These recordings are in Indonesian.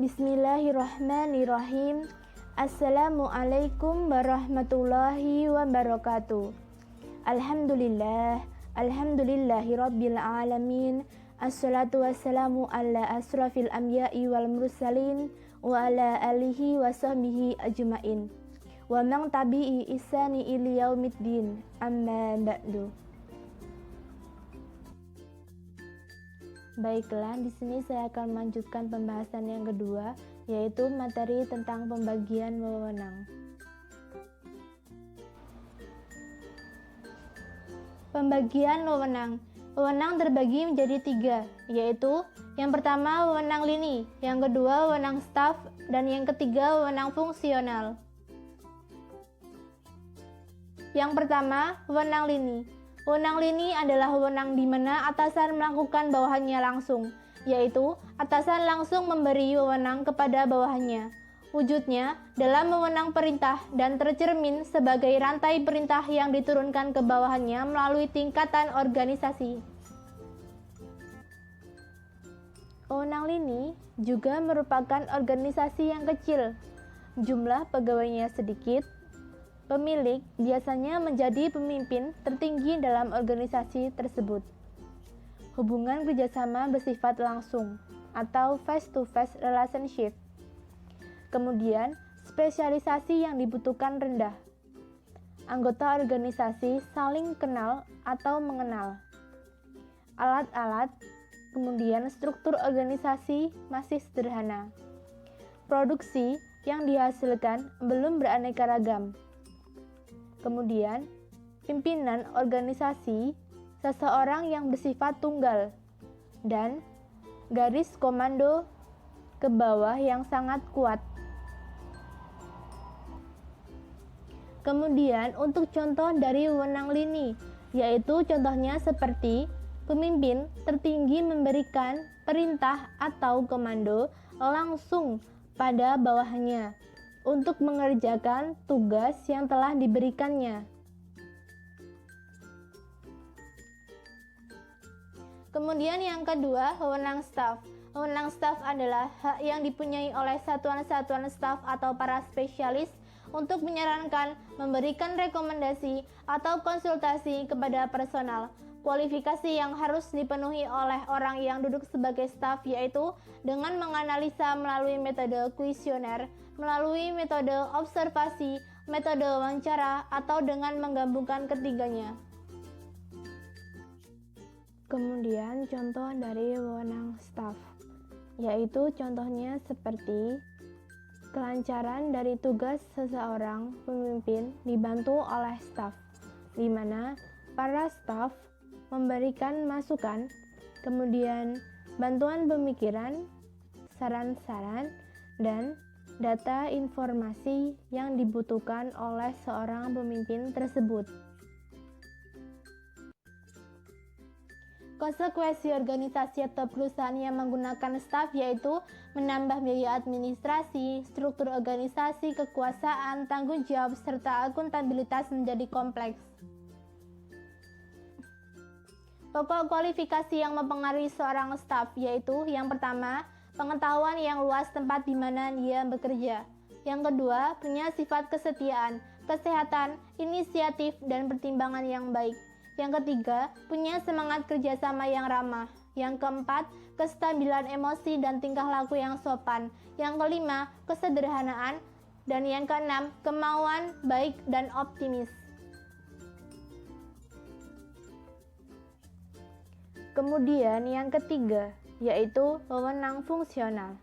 Bismillahirrahmanirrahim. Assalamualaikum warahmatullahi wabarakatuh. Alhamdulillahi rabbil alamin. Assalatu wassalamu ala asrafil anbiya'i wal mursalin wa ala alihi wa sahbihi ajmain. Wa man tabi'i ihsani ila yaumiddin. Amma ba'du. Baiklah, di sini saya akan melanjutkan pembahasan yang kedua, yaitu materi tentang pembagian wewenang. Pembagian wewenang. Wewenang terbagi menjadi 3, yaitu yang pertama wewenang lini, yang kedua wewenang staf, dan yang ketiga wewenang fungsional. Yang pertama, wewenang lini. Wewenang lini adalah wewenang di mana atasan melakukan bawahannya langsung, yaitu atasan langsung memberi wewenang kepada bawahannya. Wujudnya dalam wewenang perintah dan tercermin sebagai rantai perintah yang diturunkan ke bawahannya melalui tingkatan organisasi. Wewenang lini juga merupakan organisasi yang kecil, jumlah pegawainya sedikit. Pemilik biasanya menjadi pemimpin tertinggi dalam organisasi tersebut. Hubungan kerjasama bersifat langsung atau face-to-face relationship. Kemudian, spesialisasi yang dibutuhkan rendah. Anggota organisasi saling kenal atau mengenal. Alat-alat, kemudian struktur organisasi masih sederhana. Produksi yang dihasilkan belum beraneka ragam. Kemudian, pimpinan organisasi seseorang yang bersifat tunggal dan garis komando ke bawah yang sangat kuat. Kemudian, untuk contoh dari wewenang lini, yaitu contohnya seperti pemimpin tertinggi memberikan perintah atau komando langsung pada bawahannya untuk mengerjakan tugas yang telah diberikannya. Kemudian yang kedua, wewenang staf. Wewenang staf adalah hak yang dipunyai oleh satuan-satuan staf atau para spesialis untuk menyarankan, memberikan rekomendasi, atau konsultasi kepada personal. Kualifikasi yang harus dipenuhi oleh orang yang duduk sebagai staf yaitu dengan menganalisa melalui metode kuesioner, melalui metode observasi, metode wawancara, atau dengan menggabungkan ketiganya. Kemudian contoh dari wewenang staf, yaitu contohnya seperti kelancaran dari tugas seseorang pemimpin dibantu oleh staf, di mana para staf memberikan masukan, kemudian bantuan pemikiran, saran-saran, dan data informasi yang dibutuhkan oleh seorang pemimpin tersebut. Konsekuensi organisasi atau perusahaan yang menggunakan staf yaitu menambah biaya administrasi, struktur organisasi, kekuasaan, tanggung jawab, serta akuntabilitas menjadi kompleks. Pokok kualifikasi yang mempengaruhi seorang staf yaitu yang pertama, pengetahuan yang luas tempat di mana dia bekerja. Yang kedua, punya sifat kesetiaan, kesehatan, inisiatif, dan pertimbangan yang baik. Yang ketiga, punya semangat kerjasama yang ramah. Yang keempat, kestabilan emosi dan tingkah laku yang sopan. Yang kelima, kesederhanaan. Dan yang keenam, kemauan baik dan optimis. Kemudian yang ketiga, yaitu wewenang fungsional.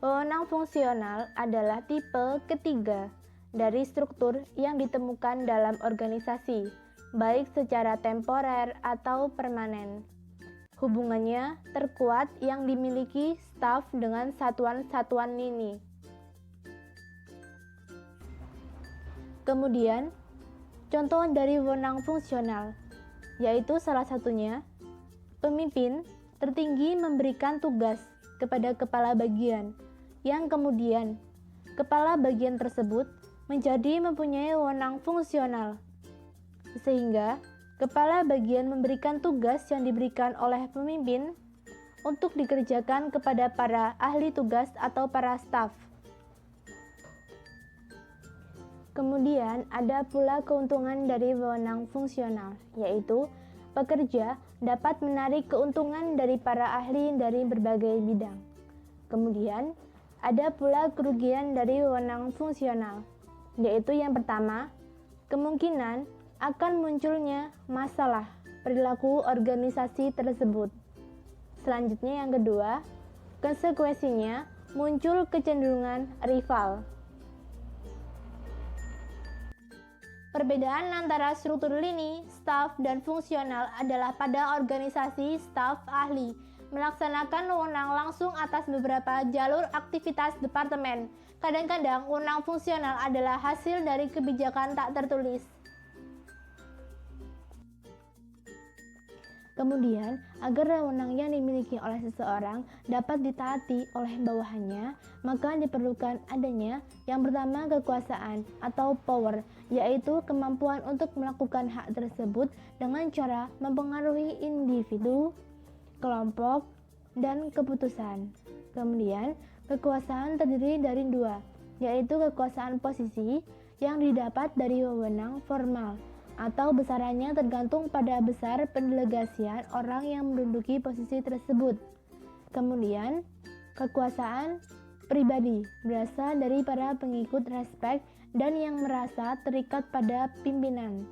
Wewenang fungsional adalah tipe ketiga, dari struktur yang ditemukan dalam organisasi, baik secara temporer atau permanen. Hubungannya terkuat yang dimiliki staf dengan satuan-satuan ini. Kemudian, contoh dari wewenang fungsional, yaitu salah satunya, pemimpin tertinggi memberikan tugas kepada kepala bagian, yang kemudian kepala bagian tersebut menjadi mempunyai wewenang fungsional, sehingga kepala bagian memberikan tugas yang diberikan oleh pemimpin untuk dikerjakan kepada para ahli tugas atau para staf. Kemudian ada pula keuntungan dari wewenang fungsional, yaitu pekerja dapat menarik keuntungan dari para ahli dari berbagai bidang. Kemudian ada pula kerugian dari wewenang fungsional, yaitu yang pertama, kemungkinan akan munculnya masalah perilaku organisasi tersebut. Selanjutnya yang kedua, konsekuensinya muncul kecenderungan rival. Perbedaan antara struktur lini, staf, dan fungsional adalah pada organisasi staf ahli melaksanakan wewenang langsung atas beberapa jalur aktivitas departemen. Kadang-kadang wewenang fungsional adalah hasil dari kebijakan tak tertulis. Kemudian, agar wewenang yang dimiliki oleh seseorang dapat ditaati oleh bawahannya, maka diperlukan adanya yang pertama kekuasaan atau power, yaitu kemampuan untuk melakukan hak tersebut dengan cara mempengaruhi individu, kelompok, dan keputusan. Kemudian, kekuasaan terdiri dari dua, yaitu kekuasaan posisi yang didapat dari wewenang formal, atau besarannya tergantung pada besar pendelegasian orang yang menduduki posisi tersebut. Kemudian, kekuasaan pribadi berasal dari para pengikut respek dan yang merasa terikat pada pimpinan.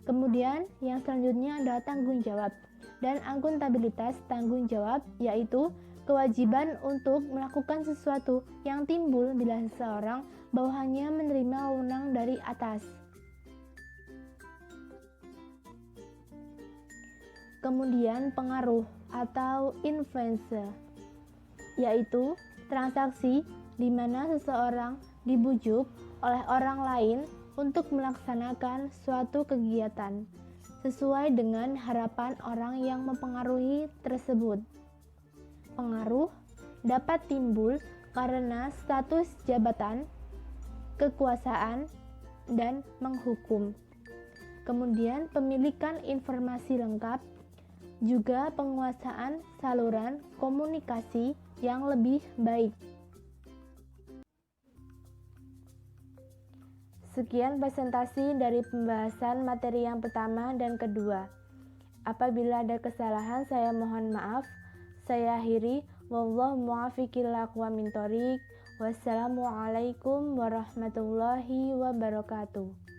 Kemudian, yang selanjutnya adalah tanggung jawab dan akuntabilitas tanggung jawab, yaitu kewajiban untuk melakukan sesuatu yang timbul bila seseorang bawahannya menerima wewenang dari atas. Kemudian pengaruh atau influence, yaitu transaksi di mana seseorang dibujuk oleh orang lain untuk melaksanakan suatu kegiatan sesuai dengan harapan orang yang mempengaruhi tersebut. Pengaruh dapat timbul karena status jabatan, kekuasaan, dan menghukum. Kemudian pemilikan informasi lengkap, juga penguasaan saluran komunikasi yang lebih baik. Sekian presentasi dari pembahasan materi yang pertama dan kedua. Apabila ada kesalahan, saya mohon maaf. Saya akhiri. Wallahu muwaffiq ila aqwamit thoriq. Wassalamualaikum warahmatullahi wabarakatuh.